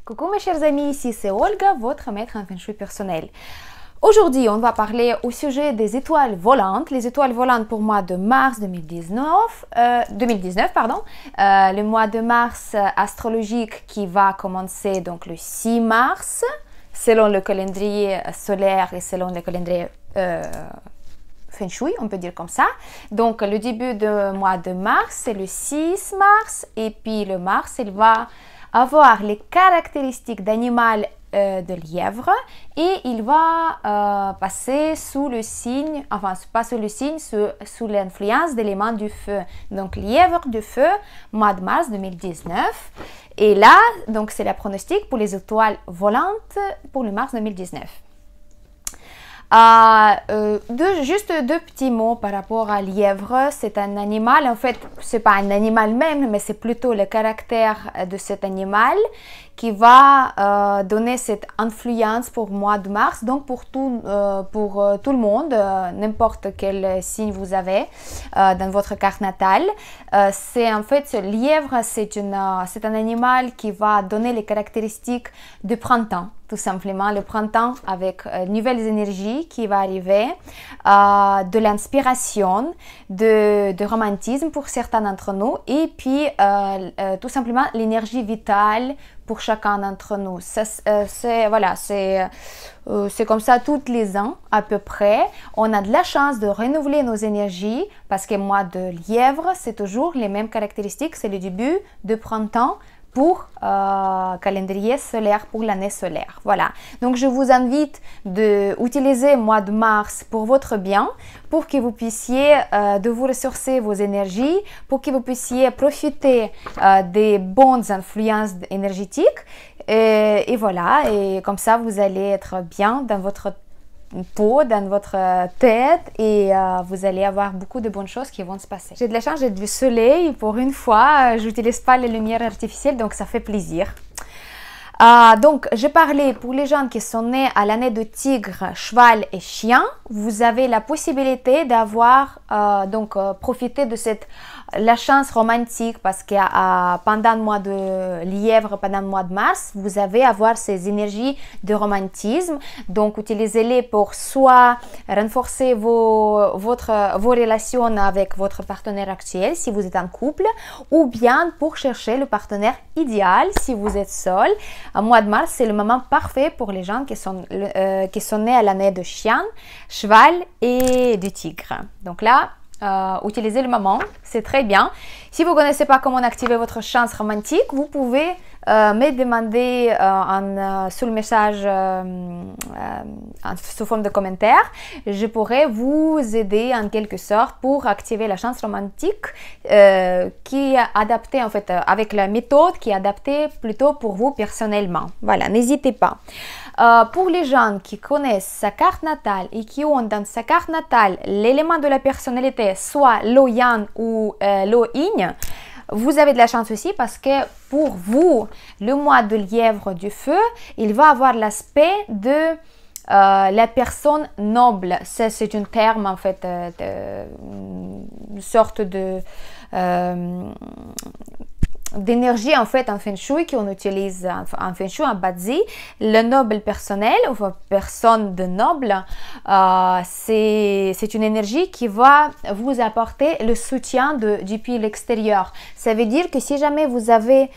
Coucou mes chers amis, ici c'est Olga, votre maître en feng shui personnel. Aujourd'hui, on va parler au sujet des étoiles volantes. Les étoiles volantes pour le mois de mars 2019, le mois de mars astrologique qui va commencer donc le 6 mars, selon le calendrier solaire et selon le calendrier feng shui, on peut dire comme ça. Donc le début du mois de mars, c'est le 6 mars, et puis le mars, il va avoir les caractéristiques d'animal de lièvre, et il va passer sous le signe, enfin pas sous le signe, sous l'influence d'éléments du feu. Donc lièvre du feu, mois de mars 2019. Et là, donc c'est la pronostic pour les étoiles volantes pour le mars 2019. Juste deux petits mots par rapport à lièvre. C'est un animal, en fait, c'est pas un animal même, mais c'est plutôt le caractère de cet animal qui va donner cette influence pour le mois de mars. Donc pour tout le monde, n'importe quel signe vous avez dans votre carte natale. C'est en fait, ce lièvre, c'est un animal qui va donner les caractéristiques du printemps. Tout simplement, le printemps avec nouvelles énergies qui va arriver, de l'inspiration, de romantisme pour certains d'entre nous, et puis tout simplement l'énergie vitale pour chacun d'entre nous. C'est comme ça tous les ans à peu près. On a de la chance de renouveler nos énergies parce que le mois de lièvre, c'est toujours les mêmes caractéristiques, c'est le début de printemps pour calendrier solaire, pour l'année solaire. Voilà. Donc, je vous invite d'utiliser le mois de mars pour votre bien, pour que vous puissiez de vous ressourcer vos énergies, pour que vous puissiez profiter des bonnes influences énergétiques. Et voilà. Et comme ça, vous allez être bien dans votre peau, dans votre tête, et vous allez avoir beaucoup de bonnes choses qui vont se passer. J'ai de la chance, j'ai du soleil pour une fois, j'utilise pas les lumières artificielles, donc ça fait plaisir. Donc, je parlais pour les gens qui sont nés à l'année de tigre, cheval et chien, vous avez la possibilité d'avoir, profiter de la chance romantique, parce que pendant le mois de lièvre, pendant le mois de mars, vous allez avoir ces énergies de romantisme. Donc, utilisez-les pour soit renforcer vos relations avec votre partenaire actuel, si vous êtes en couple, ou bien pour chercher le partenaire idéal, si vous êtes seul. Au mois de mars, c'est le moment parfait pour les gens qui sont nés à l'année de chien, cheval et de tigre. Donc là, utilisez le moment, c'est très bien. Si vous ne connaissez pas comment activer votre chance romantique, vous pouvez me demander sous le message sous forme de commentaire. Je pourrais vous aider en quelque sorte pour activer la chance romantique qui est adaptée en fait avec la méthode qui est adaptée plutôt pour vous personnellement. Voilà, n'hésitez pas. Pour les gens qui connaissent sa carte natale et qui ont dans sa carte natale l'élément de la personnalité, soit lo yang ou lo yin, vous avez de la chance aussi parce que pour vous, le mois de lièvre du feu, il va avoir l'aspect de la personne noble. C'est un terme en fait, une sorte de d'énergie en fait en feng shui qu'on utilise en feng shui, en bazi. Le noble personnel ou personne de noble, c'est une énergie qui va vous apporter le soutien depuis l'extérieur. Ça veut dire que si jamais vous avez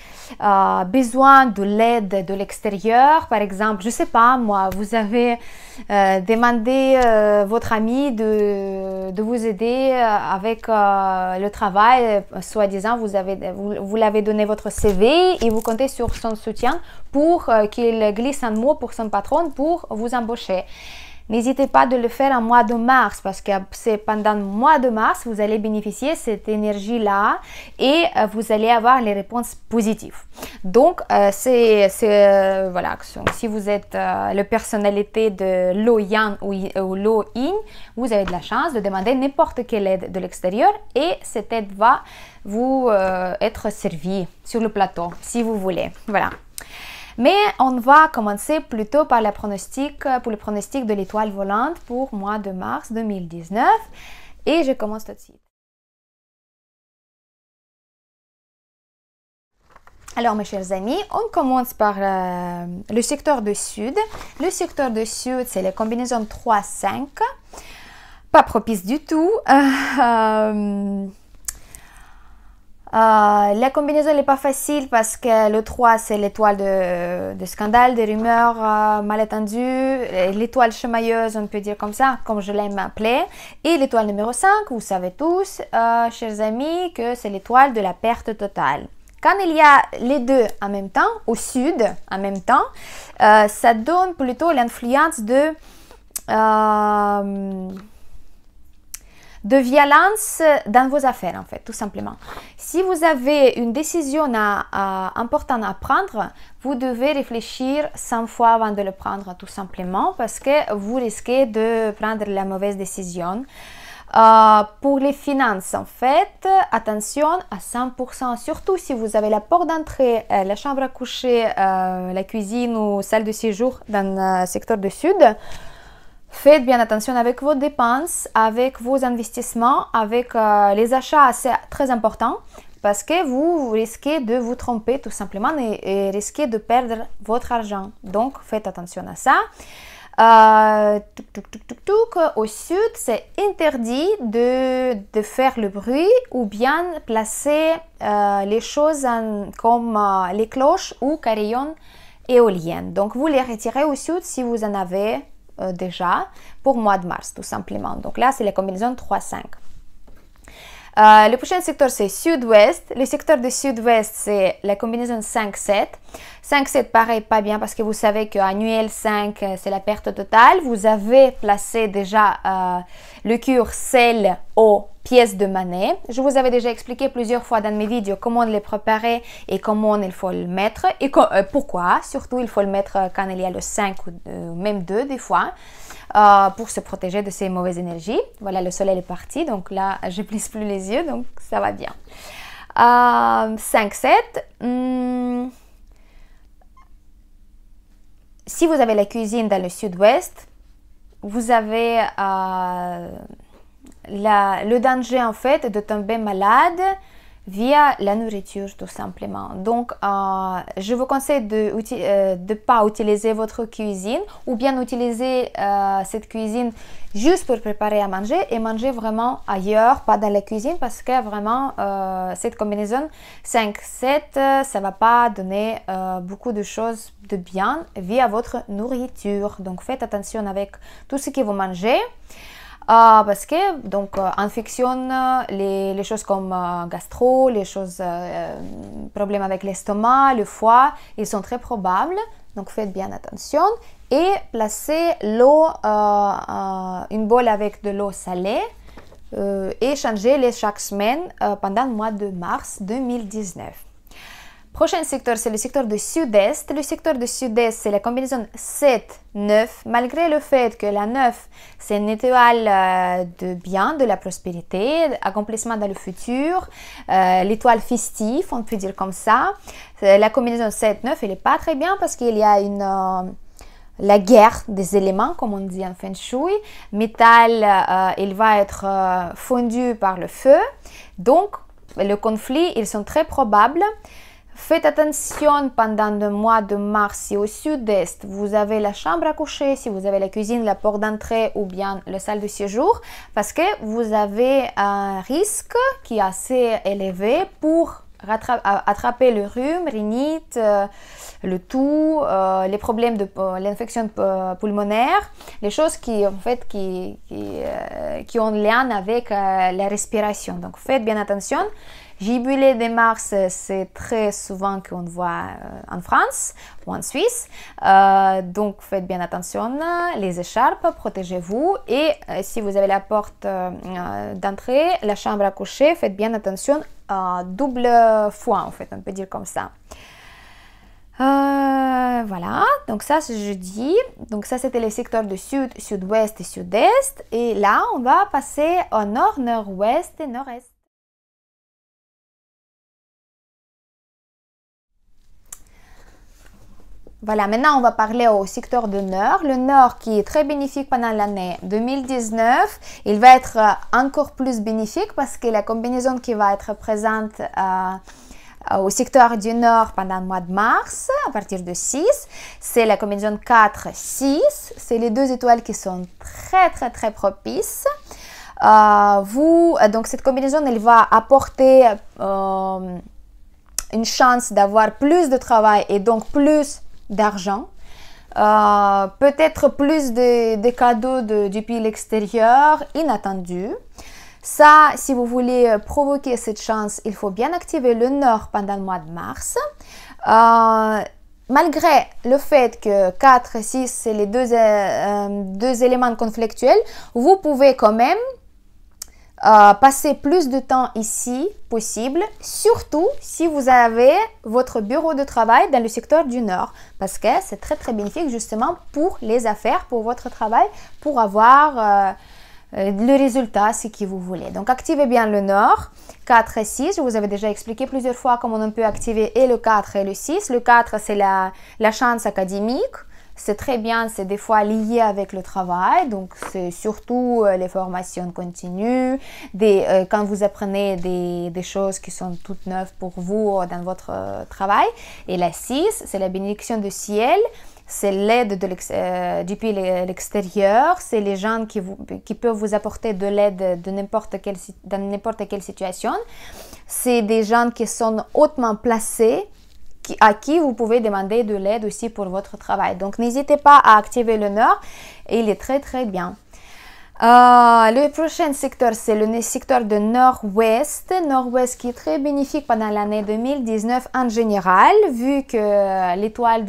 besoin de l'aide de l'extérieur, par exemple, je sais pas moi, vous avez demandé votre ami de vous aider avec le travail, soi-disant vous l'avez donné votre CV et vous comptez sur son soutien pour qu'il glisse un mot pour son patron pour vous embaucher. N'hésitez pas de le faire en mois de mars parce que c'est pendant le mois de mars vous allez bénéficier de cette énergie-là et vous allez avoir les réponses positives. Donc, voilà, si vous êtes la personnalité de lo yang ou lo yin, vous avez de la chance de demander n'importe quelle aide de l'extérieur et cette aide va vous être servie sur le plateau si vous voulez. Voilà. Mais on va commencer plutôt par pour le pronostic de l'étoile volante pour le mois de mars 2019. Et je commence tout de suite. Alors, mes chers amis, on commence par le secteur de sud. Le secteur de sud, c'est la combinaison 3-5. Pas propice du tout. La combinaison n'est pas facile parce que le 3, c'est l'étoile de scandale, des rumeurs mal attendues, l'étoile chamailleuse, on peut dire comme ça, comme je l'aime appeler. Et l'étoile numéro 5, vous savez tous, chers amis, que c'est l'étoile de la perte totale. Quand il y a les deux en même temps, au sud en même temps, ça donne plutôt l'influence de violence dans vos affaires, en fait, tout simplement. Si vous avez une décision importante à prendre, vous devez réfléchir 100 fois avant de le prendre, tout simplement, parce que vous risquez de prendre la mauvaise décision. Pour les finances, en fait, attention à 100%, surtout si vous avez la porte d'entrée, la chambre à coucher, la cuisine ou salle de séjour dans le secteur du sud. Faites bien attention avec vos dépenses, avec vos investissements, avec les achats, c'est très important parce que vous risquez de vous tromper tout simplement et risquez de perdre votre argent. Donc, faites attention à ça. Au sud, c'est interdit de faire le bruit ou bien placer les choses comme les cloches ou carillons éoliennes. Donc, vous les retirez au sud si vous en avez déjà pour mois de mars, tout simplement. Donc là, c'est la combinaison 3-5. Le prochain secteur, c'est sud-ouest. Le secteur de sud-ouest, c'est la combinaison 5-7. 5-7, pareil, pas bien parce que vous savez qu'annuel 5, c'est la perte totale. Vous avez placé déjà le cure sel aux pièces de monnaie. Je vous avais déjà expliqué plusieurs fois dans mes vidéos comment les préparer et comment il faut le mettre et pourquoi. Surtout, il faut le mettre quand il y a le 5 ou même 2 des fois. Pour se protéger de ces mauvaises énergies. Voilà, le soleil est parti, donc là, je plisse plus les yeux, donc ça va bien. 5-7. Si vous avez la cuisine dans le sud-ouest, vous avez le danger, en fait, de tomber malade via la nourriture, tout simplement. Donc, je vous conseille de ne pas utiliser votre cuisine ou bien utiliser cette cuisine juste pour préparer à manger et manger vraiment ailleurs, pas dans la cuisine parce que vraiment, cette combinaison 5-7, ça ne va pas donner beaucoup de choses de bien via votre nourriture. Donc, faites attention avec tout ce que vous mangez. Parce que donc infection, les choses comme gastro, les choses problèmes avec l'estomac, le foie, ils sont très probables. Donc faites bien attention et placez l'eau, une bol avec de l'eau salée et changez-les chaque semaine pendant le mois de mars 2019. Prochain secteur, c'est le secteur du sud-est. Le secteur du sud-est, c'est la combinaison 7-9. Malgré le fait que la 9, c'est une étoile de bien, de la prospérité, accomplissement dans le futur, l'étoile festive, on peut dire comme ça. La combinaison 7-9, elle n'est pas très bien parce qu'il y a la guerre des éléments, comme on dit en Feng Shui. Métal, il va être fondu par le feu. Donc, le conflit, ils sont très probables. Faites attention pendant le mois de mars, si au sud-est, vous avez la chambre à coucher, si vous avez la cuisine, la porte d'entrée ou bien la salle de séjour, parce que vous avez un risque qui est assez élevé pour attraper le rhume, rhinite, le toux, les problèmes de l'infection pulmonaire, les choses qui en fait qui ont lien avec la respiration. Donc faites bien attention. Giboulée de Mars, c'est très souvent qu'on voit en France ou en Suisse. Donc, faites bien attention. Les écharpes, protégez-vous. Et si vous avez la porte d'entrée, la chambre à coucher, faites bien attention. Double fois, en fait, on peut dire comme ça. Voilà, donc ça c'est jeudi. Donc ça c'était les secteurs de sud, sud-ouest et sud-est. Et là, on va passer au nord, nord-ouest et nord-est. Voilà, maintenant on va parler au secteur du Nord. Le Nord qui est très bénéfique pendant l'année 2019. Il va être encore plus bénéfique parce que la combinaison qui va être présente au secteur du Nord pendant le mois de mars, à partir de 6. C'est la combinaison 4-6. C'est les deux étoiles qui sont très propices. Donc cette combinaison, elle va apporter une chance d'avoir plus de travail et donc plus d'argent. Peut-être plus de cadeaux depuis l'extérieur inattendus. Ça, si vous voulez provoquer cette chance, il faut bien activer le Nord pendant le mois de mars. Malgré le fait que 4 et 6, c'est les deux éléments conflictuels, vous pouvez quand même passer plus de temps ici possible, surtout si vous avez votre bureau de travail dans le secteur du Nord, parce que c'est très bénéfique justement pour les affaires, pour votre travail, pour avoir le résultat, ce que vous voulez. Donc activez bien le Nord, 4 et 6, je vous avais déjà expliqué plusieurs fois comment on peut activer et le 4 et le 6. Le 4, c'est la chance académique. C'est très bien, c'est des fois lié avec le travail, donc c'est surtout les formations continues, quand vous apprenez des choses qui sont toutes neuves pour vous dans votre travail. Et la 6, c'est la bénédiction du ciel, c'est l'aide depuis l'extérieur, c'est les gens qui peuvent vous apporter de l'aide dans n'importe quelle situation. C'est des gens qui sont hautement placés, à qui vous pouvez demander de l'aide aussi pour votre travail. Donc, n'hésitez pas à activer le Nord, et il est très bien. Le prochain secteur, c'est le secteur de Nord-Ouest. Nord-Ouest qui est très bénéfique pendant l'année 2019 en général, vu que l'étoile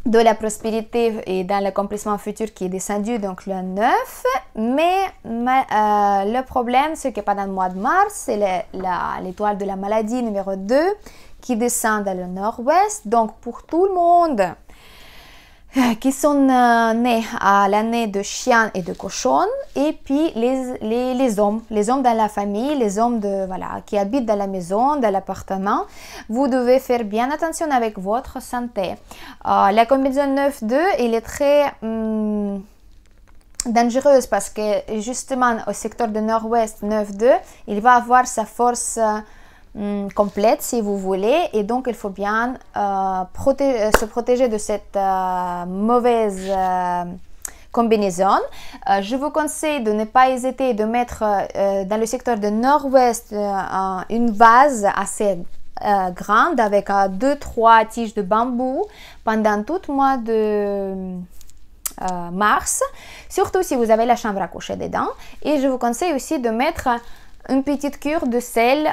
de la prospérité et dans l'accomplissement futur qui est descendu, donc le 9. Mais le problème, c'est que pendant le mois de mars, c'est l'étoile de la maladie numéro 2 qui descend dans le nord-ouest. Donc, pour tout le monde qui sont nés à l'année de chien et de cochon, et puis les hommes dans la famille, les hommes qui habitent dans la maison, dans l'appartement, vous devez faire bien attention avec votre santé. La combinaison 9-2, elle est très dangereuse parce que justement au secteur de nord-ouest 9-2, il va avoir sa force complète si vous voulez, et donc il faut bien se protéger de cette mauvaise combinaison. Je vous conseille de ne pas hésiter de mettre dans le secteur de nord-ouest une vase assez grande avec 2-3 tiges de bambou pendant tout le mois de mars, surtout si vous avez la chambre à coucher dedans. Et je vous conseille aussi de mettre une petite cure de sel,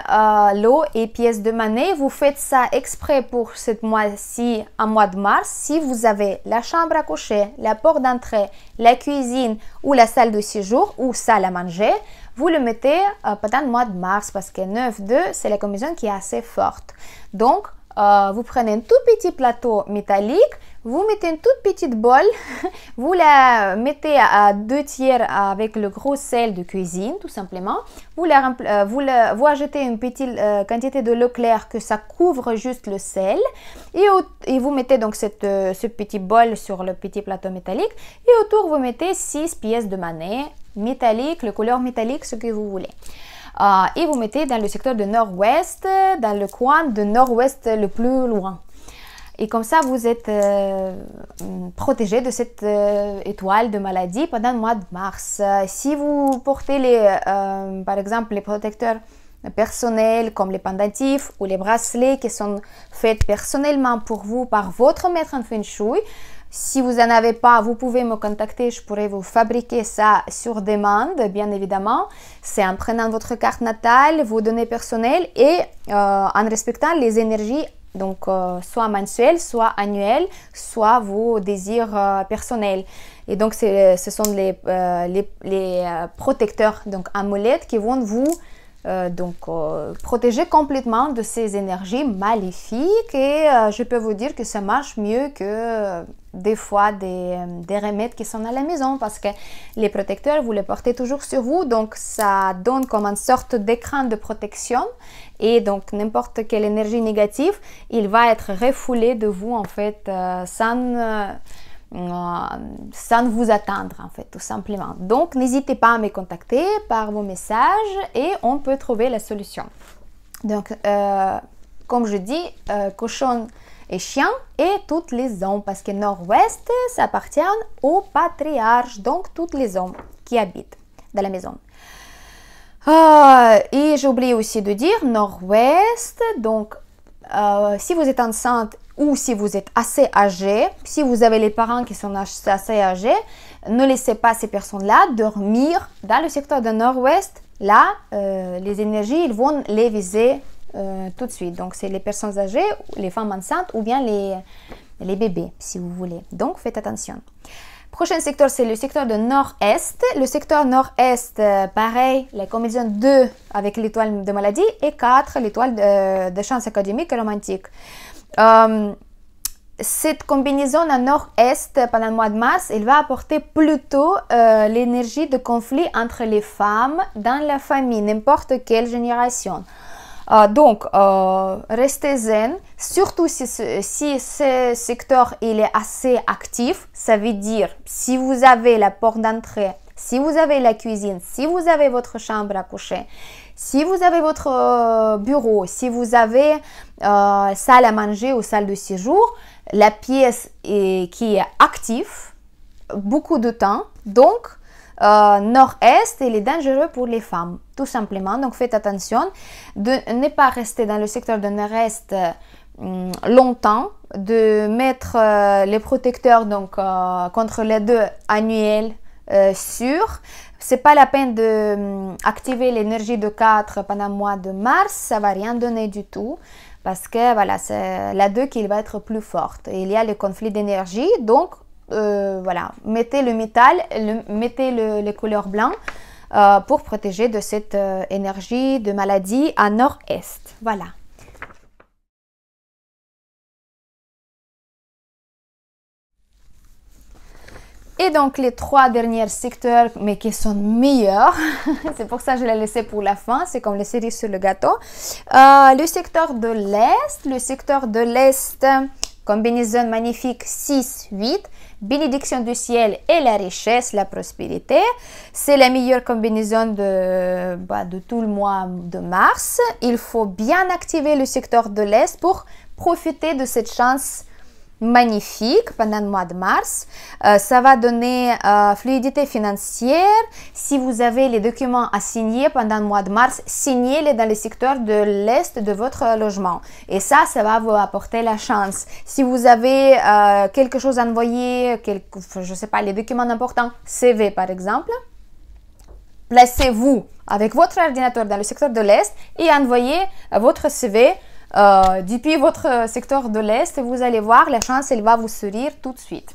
l'eau et pièces de monnaie. Vous faites ça exprès pour ce mois-ci, en mois de mars. Si vous avez la chambre à coucher, la porte d'entrée, la cuisine ou la salle de séjour ou salle à manger, vous le mettez pendant le mois de mars parce que 9-2, c'est la combinaison qui est assez forte. Donc, vous prenez un tout petit plateau métallique, vous mettez une toute petite bol, vous la mettez à 2/3 avec le gros sel de cuisine, tout simplement. Vous ajoutez une petite quantité de l'eau claire que ça couvre juste le sel. Et vous mettez donc ce petit bol sur le petit plateau métallique. Et autour, vous mettez 6 pièces de monnaie métallique, le couleur métallique, ce que vous voulez. Et vous mettez dans le secteur de nord-ouest, dans le coin de nord-ouest le plus loin. Et comme ça, vous êtes protégé de cette étoile de maladie pendant le mois de mars. Si vous portez par exemple les protecteurs personnels comme les pendentifs ou les bracelets qui sont faits personnellement pour vous par votre maître en Feng Shui, si vous n'en avez pas, vous pouvez me contacter, je pourrais vous fabriquer ça sur demande, bien évidemment. C'est en prenant votre carte natale, vos données personnelles et en respectant les énergies, donc soit mensuelles, soit annuelles, soit vos désirs personnels. Et donc, ce sont les protecteurs, donc amulettes, qui vont vous protéger complètement de ces énergies maléfiques. Et je peux vous dire que ça marche mieux que des fois des remèdes qui sont à la maison, parce que les protecteurs, vous les portez toujours sur vous, donc ça donne comme une sorte d'écran de protection, et donc n'importe quelle énergie négative, il va être refoulé de vous en fait sans vous attendre en fait, tout simplement. Donc n'hésitez pas à me contacter par vos messages et on peut trouver la solution. Donc, comme je dis, cochon et chien et toutes les hommes, parce que nord-ouest, ça appartient au patriarche, donc tous les hommes qui habitent dans la maison. Et j'ai oublié aussi de dire nord-ouest, donc si vous êtes enceinte ou si vous êtes assez âgé, si vous avez les parents qui sont assez âgés, ne laissez pas ces personnes-là dormir dans le secteur de nord-ouest. Là, les énergies, ils vont les viser tout de suite. Donc, c'est les personnes âgées, les femmes enceintes ou bien les bébés, si vous voulez. Donc, faites attention. Prochain secteur, c'est le secteur de nord-est. Le secteur nord-est, pareil, la combinaison 2 avec l'étoile de maladie et 4, l'étoile de chance académique et romantique. Cette combinaison à nord-est pendant le mois de mars, elle va apporter plutôt l'énergie de conflit entre les femmes dans la famille, n'importe quelle génération. Donc, restez zen, surtout si ce secteur il est assez actif, ça veut dire si vous avez la porte d'entrée, si vous avez la cuisine, si vous avez votre chambre à coucher, si vous avez votre bureau, si vous avez salle à manger ou salle de séjour, la pièce qui est active beaucoup de temps, donc nord-est, il est dangereux pour les femmes, tout simplement. Donc, faites attention de ne pas rester dans le secteur de nord-est longtemps, de mettre les protecteurs donc, contre les deux annuels sûrs. C'est pas la peine d'activer l'énergie de 4 pendant le mois de mars, ça va rien donner du tout. Parce que voilà, c'est la 2 qui va être plus forte. Et il y a le conflit d'énergie, donc voilà, mettez le métal, mettez les couleurs blancs pour protéger de cette énergie de maladie à nord-est. Voilà. Et donc les 3 derniers secteurs, mais qui sont meilleurs, c'est pour ça que je l'ai laissé pour la fin, c'est comme les cerises sur le gâteau. Le secteur de l'Est, combinaison magnifique 6-8, bénédiction du ciel et la richesse, la prospérité. C'est la meilleure combinaison de tout le mois de mars. Il faut bien activer le secteur de l'Est pour profiter de cette chance magnifique pendant le mois de mars. Ça va donner fluidité financière. Si vous avez les documents à signer pendant le mois de mars, signez-les dans le secteur de l'Est de votre logement. Et ça va vous apporter la chance. Si vous avez quelque chose à envoyer, je ne sais pas, les documents importants, CV par exemple, placez-vous avec votre ordinateur dans le secteur de l'Est et envoyez votre CV depuis votre secteur de l'Est, vous allez voir, la chance, elle va vous sourire tout de suite.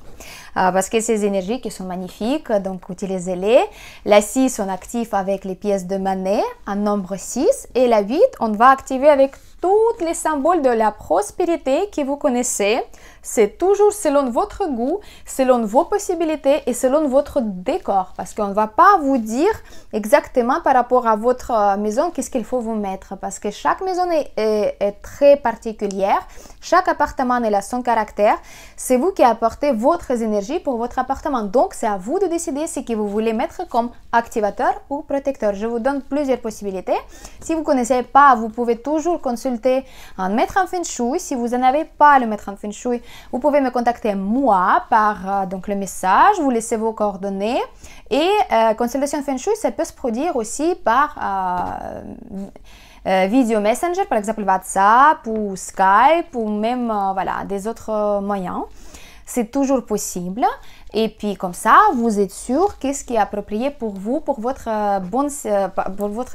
Parce que ces énergies qui sont magnifiques, donc utilisez-les. La 6, on active avec les pièces de monnaie en nombre 6. Et la 8, on va activer avec tous les symboles de la prospérité que vous connaissez. C'est toujours selon votre goût, selon vos possibilités et selon votre décor. Parce qu'on ne va pas vous dire exactement par rapport à votre maison qu'est-ce qu'il faut vous mettre. Parce que chaque maison est très particulière. Chaque appartement a son caractère. C'est vous qui apportez votre énergie pour votre appartement. Donc, c'est à vous de décider ce que vous voulez mettre comme activateur ou protecteur. Je vous donne plusieurs possibilités. Si vous ne connaissez pas, vous pouvez toujours consulter un maître en Feng Shui. Si vous n'en avez pas le maître en Feng Shui, vous pouvez me contacter moi par donc le message. Vous laissez vos coordonnées. Et consultation Feng Shui, ça peut se produire aussi par Video Messenger, par exemple WhatsApp ou Skype ou même voilà, des autres moyens. C'est toujours possible. Et puis comme ça, vous êtes sûr qu'est-ce qui est approprié pour vous, pour votre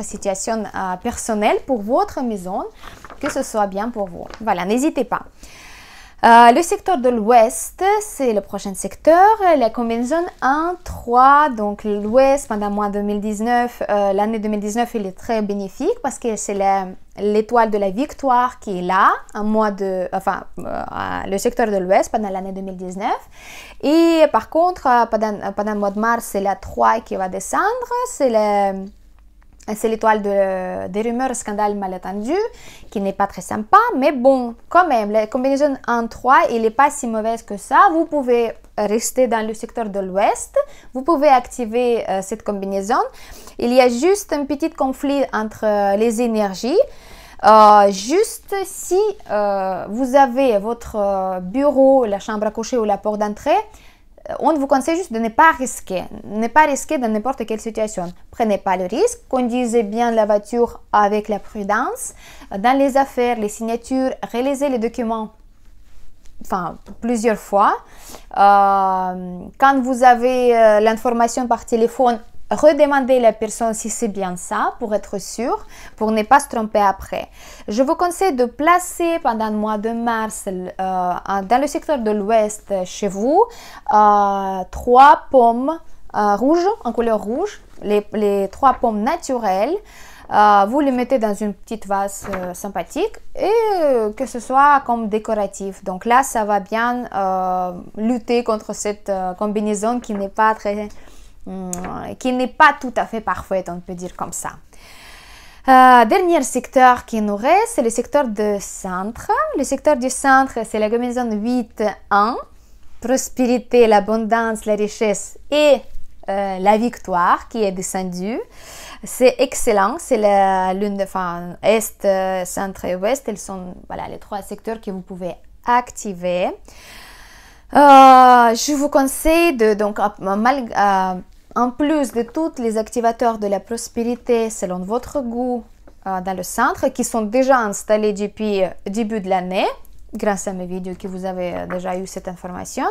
situation personnelle, pour votre maison, que ce soit bien pour vous. Voilà, n'hésitez pas. Le secteur de l'Ouest, c'est le prochain secteur, la combinaison 1-3, donc l'Ouest pendant le mois 2019, l'année 2019, il est très bénéfique parce que c'est l'étoile de la victoire qui est là, le secteur de l'Ouest pendant l'année 2019. Et par contre, pendant le mois de mars, c'est la 3 qui va descendre, c'est l'étoile des rumeurs, scandales mal attendus, qui n'est pas très sympa, mais bon, quand même, la combinaison 1-3, il n'est pas si mauvaise que ça. Vous pouvez rester dans le secteur de l'Ouest, vous pouvez activer cette combinaison. Il y a juste un petit conflit entre les énergies. Juste si vous avez votre bureau, la chambre à coucher ou la porte d'entrée, on vous conseille juste de ne pas risquer dans n'importe quelle situation. Prenez pas le risque, conduisez bien la voiture avec la prudence. Dans les affaires, les signatures, réalisez les documents plusieurs fois. Quand vous avez l'information par téléphone, redemandez la personne si c'est bien ça pour être sûr, pour ne pas se tromper après. Je vous conseille de placer pendant le mois de mars dans le secteur de l'ouest chez vous 3 pommes rouges, en couleur rouge, les 3 pommes naturelles. Vous les mettez dans une petite vase sympathique et que ce soit comme décoratif. Donc là, ça va bien lutter contre cette combinaison qui n'est pas tout à fait parfaite, on peut dire comme ça. Dernier secteur qui nous reste, c'est le secteur du centre. Le secteur du centre, c'est la combinaison 8-1, prospérité, l'abondance, la richesse et la victoire qui est descendue. C'est excellent, c'est l'une de est, centre et ouest. Elles sont les 3 secteurs que vous pouvez activer. Je vous conseille en plus de tous les activateurs de la prospérité selon votre goût dans le centre qui sont déjà installés depuis le début de l'année, grâce à mes vidéos que vous avez déjà eu cette information,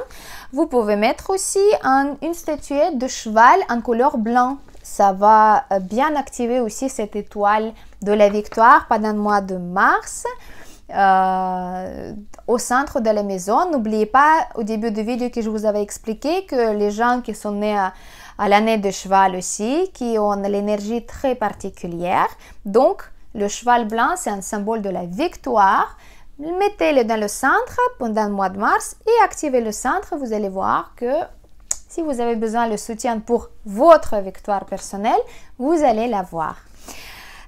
vous pouvez mettre aussi une statuette de cheval en couleur blanc. Ça va bien activer aussi cette étoile de la victoire pendant le mois de mars. Au centre de la maison, n'oubliez pas au début de vidéo que je vous avais expliqué que les gens qui sont nés à l'année de cheval aussi, qui ont l'énergie très particulière, donc le cheval blanc c'est un symbole de la victoire. Mettez-le dans le centre pendant le mois de mars et activez le centre. Vous allez voir que si vous avez besoin de soutien pour votre victoire personnelle, vous allez l'avoir.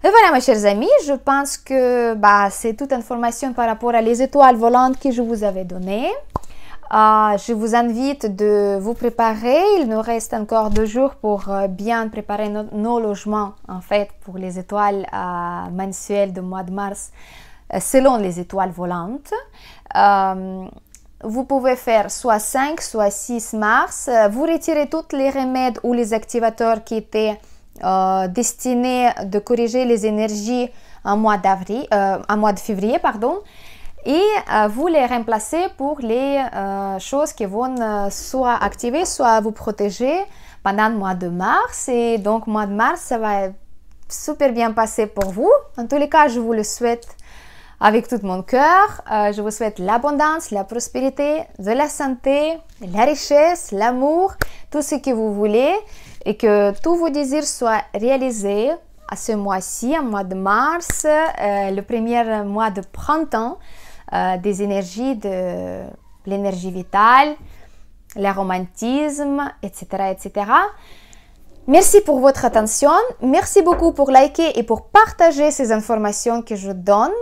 Et voilà mes chers amis, je pense que c'est toute information par rapport à les étoiles volantes que je vous avais données. Je vous invite de vous préparer. Il nous reste encore 2 jours pour bien préparer nos logements en fait pour les étoiles mensuelles du mois de mars selon les étoiles volantes. Vous pouvez faire soit 5, soit 6 mars. Vous retirez tous les remèdes ou les activateurs qui étaient destinés de corriger les énergies en mois de février, et vous les remplacez pour les choses qui vont soit activer, soit vous protéger pendant le mois de mars. Et donc, mois de mars, ça va super bien passer pour vous. En tous les cas, je vous le souhaite avec tout mon cœur. Je vous souhaite l'abondance, la prospérité, de la santé, la richesse, l'amour, tout ce que vous voulez et que tous vos désirs soient réalisés à ce mois-ci, en mois de mars, le premier mois de printemps, des énergies, de l'énergie vitale, le romantisme, etc., etc. Merci pour votre attention. Merci beaucoup pour liker et pour partager ces informations que je donne.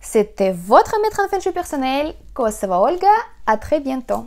C'était votre maître en feng shui personnel, Kosova Olga. À très bientôt.